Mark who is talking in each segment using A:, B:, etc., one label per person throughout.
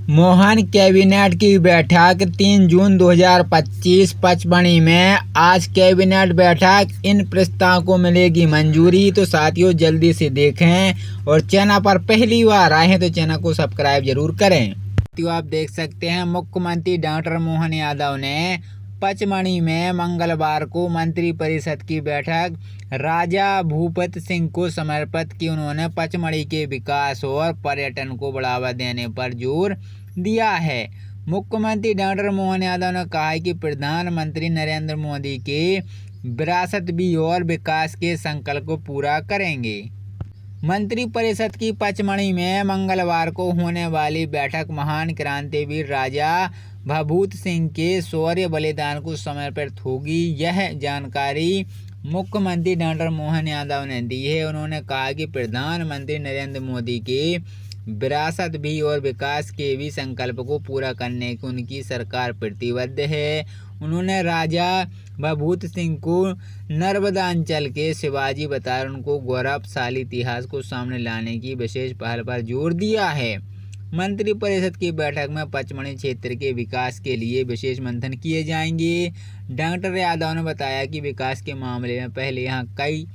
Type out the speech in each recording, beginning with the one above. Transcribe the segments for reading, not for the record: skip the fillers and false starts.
A: Mohan cabinet की बैठक 3 जून 2025 पचमढ़ी में। आज कैबिनेट बैठक, इन प्रस्तावों को मिलेगी मंजूरी। तो साथियों जल्दी से देखें और चैनल पर पहली बार आए हैं तो चैनल को सब्सक्राइब जरूर करें। साथियों आप देख सकते हैं मुख्यमंत्री डॉक्टर मोहन यादव ने पचमढ़ी में मंगलवार को मंत्रिपरिषद की बैठक राजा भूपत सिंह को समर्पित की। उन्होंने पचमढ़ी के विकास और पर्यटन को बढ़ावा देने पर जोर दिया है। मुख्यमंत्री डॉक्टर मोहन यादव ने कहा है कि प्रधानमंत्री नरेंद्र मोदी के विरासत भी और विकास के संकल्प को पूरा करेंगे। मंत्रिपरिषद की पचमढ़ी में मंगलवार को होने वाली बैठक महान क्रांतिवीर राजा भभूत सिंह के शौर्य बलिदान को समर्पित होगी। यह जानकारी मुख्यमंत्री डॉक्टर मोहन यादव ने दी है। उन्होंने कहा कि प्रधानमंत्री नरेंद्र मोदी के विरासत भी और विकास के भी संकल्प को पूरा करने की उनकी सरकार प्रतिबद्ध है। उन्होंने राजा भभूत सिंह को नर्मदा अंचल के शिवाजी बताकर उनको गौरवशाली इतिहास को सामने लाने की विशेष पहल पर जोर दिया है। मंत्रिपरिषद की बैठक में पचमढ़ी क्षेत्र के विकास के लिए विशेष मंथन किए जाएंगे। डॉक्टर यादव ने बताया कि विकास के मामले में पहले यहाँ कई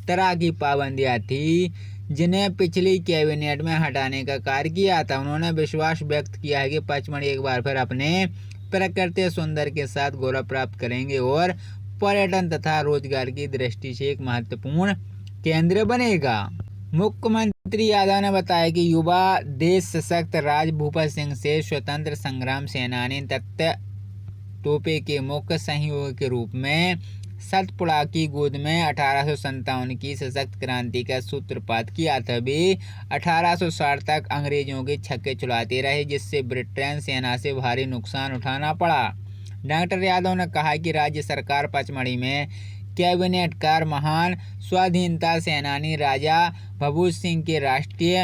A: तरह की पाबंदियां थी जिन्हें पिछली कैबिनेट में हटाने का कार्य किया था। उन्होंने विश्वास व्यक्त किया है कि पचमढ़ी एक बार फिर अपने प्राकृतिक सौंदर्य के साथ गौरव प्राप्त करेंगे और पर्यटन तथा रोजगार की दृष्टि से एक महत्वपूर्ण केंद्र बनेगा। मुख्यमंत्री यादव ने बताया कि युवा देश सशक्त राज भूपत सिंह से स्वतंत्र संग्राम सेनानी दत्त टोपे के मुख्य सहयोगी के रूप में सतपुड़ा की गोद में 1857 की सशक्त क्रांति का सूत्रपात किया था। वे 1860 तक अंग्रेजों के छक्के चलाते रहे जिससे ब्रिटेन सेना से भारी नुकसान उठाना पड़ा। डॉक्टर यादव ने कहा कि राज्य सरकार पचमढ़ी में कैबिनेट कर महान स्वाधीनता सेनानी राजा भभूत सिंह के राष्ट्रीय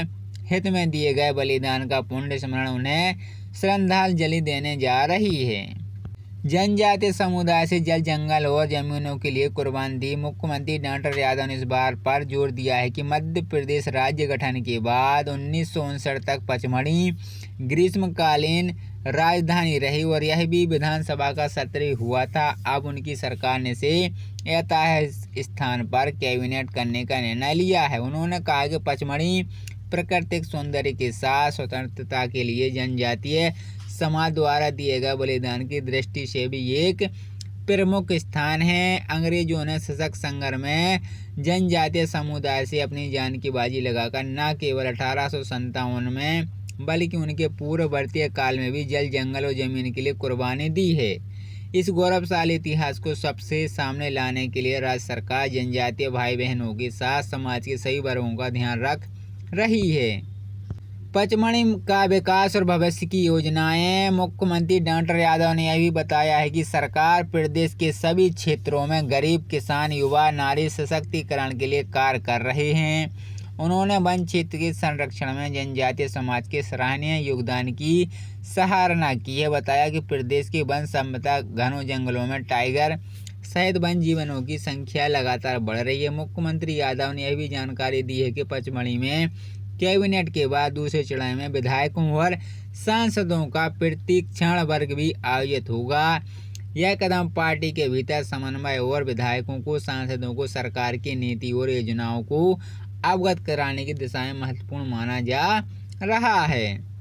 A: हित में दिए गए बलिदान का पुण्य स्मरण उन्हें श्रद्धांजलि देने जा रही है। जनजातीय समुदाय से जल जंगल और जमीनों के लिए कुर्बान दी। मुख्यमंत्री डॉक्टर यादव ने इस बात पर जोर दिया है कि मध्य प्रदेश राज्य गठन के बाद 1959 तक पचमढ़ी ग्रीष्मकालीन राजधानी रही और यह भी विधानसभा का सत्र हुआ था। अब उनकी सरकार ने से ऐतिहासिक स्थान पर कैबिनेट करने का निर्णय लिया है। उन्होंने कहा कि पचमढ़ी प्राकृतिक सौंदर्य के साथ स्वतंत्रता के लिए जनजातीय समाज द्वारा दिए गए बलिदान की दृष्टि से भी एक प्रमुख स्थान है। अंग्रेजों ने सशक्त संघर्ष में जनजातीय समुदाय से अपनी जान की बाजी लगाकर न केवल 1857 में बल्कि उनके पूर्ववर्ती काल में भी जल जंगल और जमीन के लिए कुर्बानी दी है। इस गौरवशाली इतिहास को सबसे सामने लाने के लिए राज्य सरकार जनजातीय भाई बहनों के साथ समाज के सभी वर्गों का ध्यान रख रही है। पचमढ़ी का विकास और भविष्य की योजनाएं। मुख्यमंत्री डॉक्टर यादव ने यह भी बताया है कि सरकार प्रदेश के सभी क्षेत्रों में गरीब किसान युवा नारी सशक्तिकरण के लिए कार्य कर रहे हैं। उन्होंने वन क्षेत्र के संरक्षण में जनजातीय समाज के सराहनीय योगदान की सराहना की है। बताया कि प्रदेश की वन संपदा घनों जंगलों में टाइगर सहित वन जीवनों की संख्या लगातार बढ़ रही है। मुख्यमंत्री यादव ने यह भी जानकारी दी है कि पचमढ़ी में कैबिनेट के बाद दूसरे चरण में विधायकों और सांसदों का प्रशिक्षण वर्ग भी आयोजित होगा। यह कदम पार्टी के भीतर समन्वय और विधायकों को सांसदों को सरकार की नीति और योजनाओं को अवगत कराने की दिशा में महत्वपूर्ण माना जा रहा है।